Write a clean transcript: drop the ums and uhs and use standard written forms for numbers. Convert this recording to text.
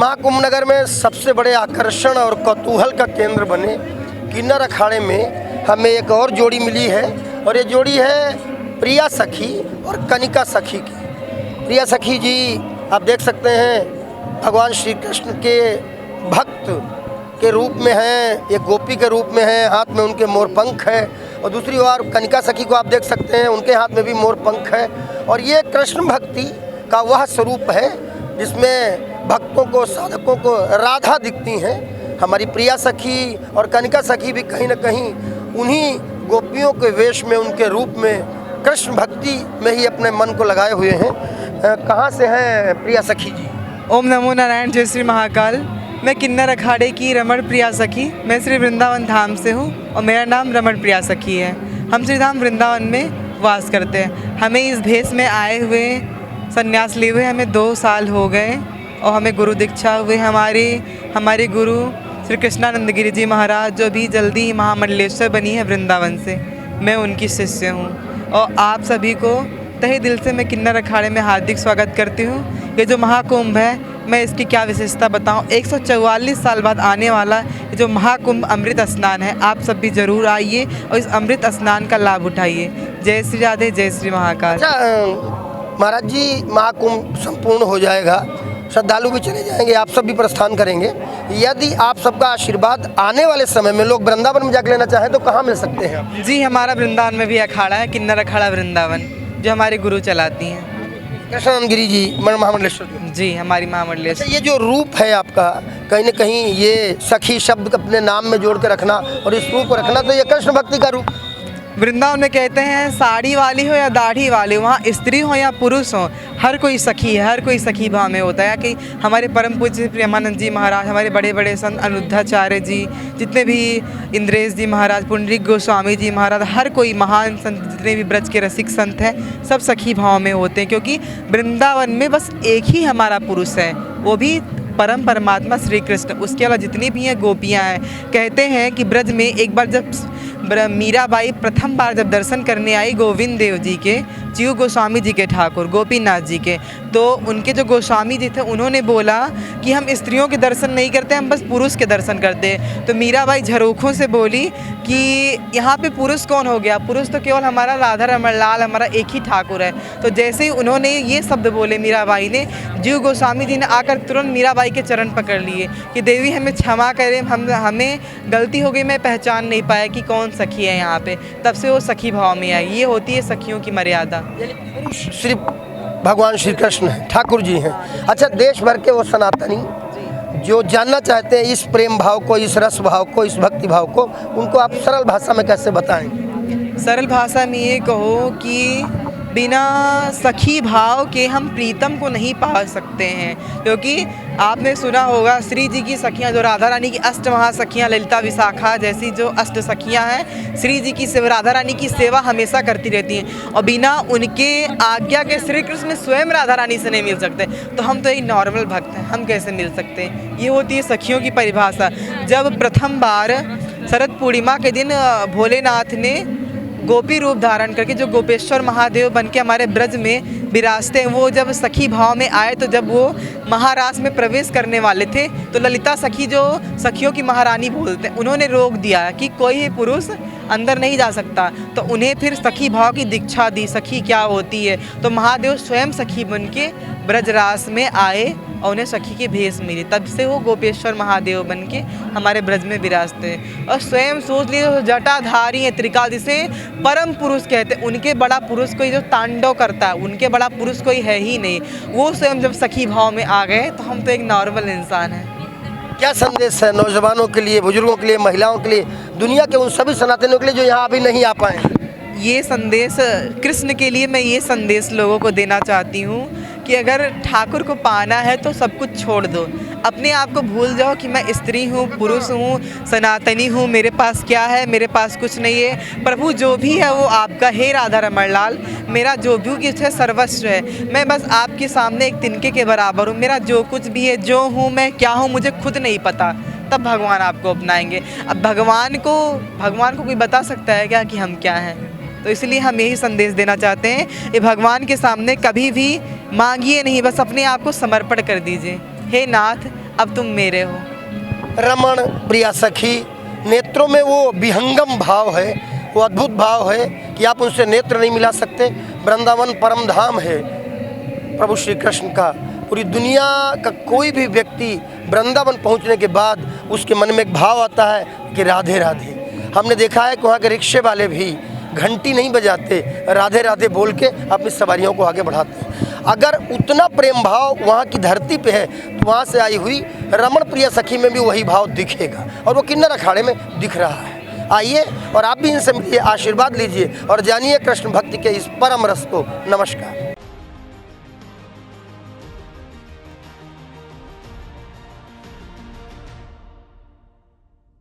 महाकुंभ नगर में सबसे बड़े आकर्षण और कौतूहल का केंद्र बने किन्नर अखाड़े में हमें एक और जोड़ी मिली है, और ये जोड़ी है प्रिया सखी और कनिका सखी की। प्रिया सखी जी आप देख सकते हैं भगवान श्री कृष्ण के भक्त के रूप में हैं, एक गोपी के रूप में हैं, हाथ में उनके मोर पंख है। और दूसरी ओर कनिका सखी को आप देख सकते हैं, उनके हाथ में भी मोर पंख है। और ये कृष्ण भक्ति का वह स्वरूप है जिसमें भक्तों को, साधकों को राधा दिखती हैं। हमारी प्रिया सखी और कनिका सखी भी कहीं न कहीं उन्हीं गोपियों के वेश में, उनके रूप में कृष्ण भक्ति में ही अपने मन को लगाए हुए हैं। कहाँ से हैं प्रिया सखी जी? ओम नमो नारायण, जय श्री महाकाल। मैं किन्नर अखाड़े की रमण प्रिया सखी, मैं श्री वृंदावन धाम से हूँ और मेरा नाम रमण प्रिया सखी है। हम श्री धाम वृंदावन में वास करते हैं। हमें इस भेष में आए हुए, संन्यास लिए हुए हमें 2 साल हो गए और हमें गुरु दीक्षा हुए। हमारे गुरु श्री कृष्णानंद गिरी जी महाराज, जो भी जल्दी ही महामंडलेश्वर बनी है वृंदावन से, मैं उनकी शिष्य हूँ। और आप सभी को तहे दिल से मैं किन्नर अखाड़े में हार्दिक स्वागत करती हूँ। ये जो महाकुंभ है, मैं इसकी क्या विशेषता बताऊँ। 144 साल बाद आने वाला ये जो महाकुंभ अमृत स्नान है, आप सब भी जरूर आइए और इस अमृत स्नान का लाभ उठाइए। जय श्री राधे, जय श्री महाकाल। महाराज जी, महाकुंभ संपूर्ण हो जाएगा, श्रद्धालु भी चले जाएंगे, आप सब भी प्रस्थान करेंगे। यदि आप सबका आशीर्वाद आने वाले समय में लोग वृंदावन में जाकर लेना चाहें तो कहाँ मिल सकते हैं? जी, हमारा वृंदावन में भी अखाड़ा है, किन्नर अखाड़ा वृंदावन, जो हमारे गुरु चलाती हैं, कृष्णानंद गिरी जी महामंडलेश्वर जी, हमारी महामंडलेश्वर। ये जो रूप है आपका, कहीं न कहीं ये सखी शब्द अपने नाम में जोड़ के रखना और इस रूप को रखना, तो ये कृष्ण भक्ति का रूप। वृंदावन में कहते हैं साड़ी वाली हो या दाढ़ी वाली, वहाँ स्त्री हो या पुरुष हो, हर कोई सखी है, हर कोई सखी भाव में होता है। कि हमारे परम पूज्य प्रेमानंद जी महाराज, हमारे बड़े बड़े संत अनिरुद्धाचार्य जी, जितने भी इंद्रेश जी महाराज, पुंडरीक गोस्वामी जी महाराज, हर कोई महान संत, जितने भी ब्रज के रसिक संत हैं, सब सखी भाव में होते हैं। क्योंकि वृंदावन में बस एक ही हमारा पुरुष है, वो भी परम परमात्मा श्री कृष्ण। उसके अलावा जितनी भी हैं गोपियाँ हैं। कहते हैं कि ब्रज में एक बार जब मीराबाई प्रथम बार जब दर्शन करने आई गोविंद देव जी के, जीव गोस्वामी जी के ठाकुर गोपीनाथ जी के, तो उनके जो गोस्वामी जी थे उन्होंने बोला कि हम स्त्रियों के दर्शन नहीं करते, हम बस पुरुष के दर्शन करते हैं। तो मीराबाई झरोखों से बोली कि यहाँ पे पुरुष कौन हो गया, पुरुष तो केवल हमारा राधा रमण लाल, हमारा एक ही ठाकुर है। तो जैसे ही उन्होंने ये शब्द बोले मीराबाई ने, जीव गोस्वामी जी ने आकर तुरंत मीराबाई के चरण पकड़ लिए कि देवी हमें क्षमा करें, हमें गलती हो गई, मैं पहचान नहीं पाया कि कौन सखी है यहाँ पे। तब से वो सखी भाव में आई। ये होती है सखियों की मर्यादा। सिर्फ भगवान श्री कृष्ण हैं, ठाकुर जी हैं। अच्छा, देश भर के वो सनातनी जो जानना चाहते हैं इस प्रेम भाव को, इस रस भाव को, इस भक्ति भाव को, उनको आप सरल भाषा में कैसे बताएं? सरल भाषा में ये कहो कि बिना सखी भाव के हम प्रीतम को नहीं पा सकते हैं। क्योंकि आपने सुना होगा श्री जी की सखियाँ, जो राधा रानी की अष्ट महासखियाँ, ललिता विशाखा जैसी जो अष्ट सखियाँ हैं, श्री जी की सेवा, राधा रानी की सेवा हमेशा करती रहती हैं। और बिना उनके आज्ञा के श्री कृष्ण स्वयं राधा रानी से नहीं मिल सकते। तो हम तो एक नॉर्मल भक्त हैं, हम कैसे मिल सकते हैं? ये होती है सखियों की परिभाषा। जब प्रथम बार शरद पूर्णिमा के दिन भोलेनाथ ने गोपी रूप धारण करके, जो गोपेश्वर महादेव बन के हमारे ब्रज में विराजते हैं, वो जब सखी भाव में आए, तो जब वो महारास में प्रवेश करने वाले थे, तो ललिता सखी, जो सखियों की महारानी बोलते हैं, उन्होंने रोक दिया कि कोई पुरुष अंदर नहीं जा सकता। तो उन्हें फिर सखी भाव की दीक्षा दी, सखी क्या होती है। तो महादेव स्वयं सखी बन के ब्रजरास में आए और उन्हें सखी की भेष मिली। तब से वो गोपेश्वर महादेव बन के हमारे ब्रज में विराजते हैं। और स्वयं सोच लीजिए, जटाधारी हैं, त्रिकाल, जिसे परम पुरुष कहते हैं, उनके बड़ा पुरुष कोई जो तांडव करता है, उनके बड़ा पुरुष कोई है ही नहीं। वो स्वयं जब सखी भाव में आ गए, तो हम तो एक नॉर्मल इंसान हैं। क्या संदेश है नौजवानों के लिए, बुजुर्गों के लिए, महिलाओं के लिए, दुनिया के उन सभी सनातनियों के लिए जो यहाँ अभी नहीं आ पाए? ये संदेश कृष्ण के लिए मैं ये संदेश लोगों को देना चाहती हूँ कि अगर ठाकुर को पाना है तो सब कुछ छोड़ दो। अपने आप को भूल जाओ कि मैं स्त्री हूँ, पुरुष हूँ, सनातनी हूँ, मेरे पास क्या है, मेरे पास कुछ नहीं है। प्रभु जो भी है वो आपका है, राधा रमण लाल, मेरा जो भी कुछ है सर्वस्व है। मैं बस आपके सामने एक तिनके के बराबर हूँ। मेरा जो कुछ भी है, जो हूँ मैं, क्या हूँ, मुझे खुद नहीं पता। तब भगवान आपको अपनाएंगे। अब भगवान को कोई बता सकता है क्या कि हम क्या हैं? तो इसलिए हम यही संदेश देना चाहते हैं कि भगवान के सामने कभी भी मांगिए नहीं, बस अपने आप को समर्पण कर दीजिए। हे नाथ, अब तुम मेरे हो। रमण प्रिया सखी, नेत्रों में वो विहंगम भाव है, वो अद्भुत भाव है कि आप उनसे नेत्र नहीं मिला सकते। वृंदावन परम धाम है प्रभु श्री कृष्ण का। पूरी दुनिया का कोई भी व्यक्ति वृंदावन पहुंचने के बाद उसके मन में एक भाव आता है कि राधे राधे। हमने देखा है कि वहाँ के रिक्शे वाले भी घंटी नहीं बजाते, राधे राधे बोल के अपनी सवारियों को आगे बढ़ाते हैं। अगर उतना प्रेम भाव वहाँ की धरती पे है तो वहाँ से आई हुई रमण प्रिया सखी में भी वही भाव दिखेगा, और वो किन्नर अखाड़े में दिख रहा है। आइए और आप भी इनसे मिलिए, आशीर्वाद लीजिए और जानिए कृष्ण भक्ति के इस परम रस को। नमस्कार।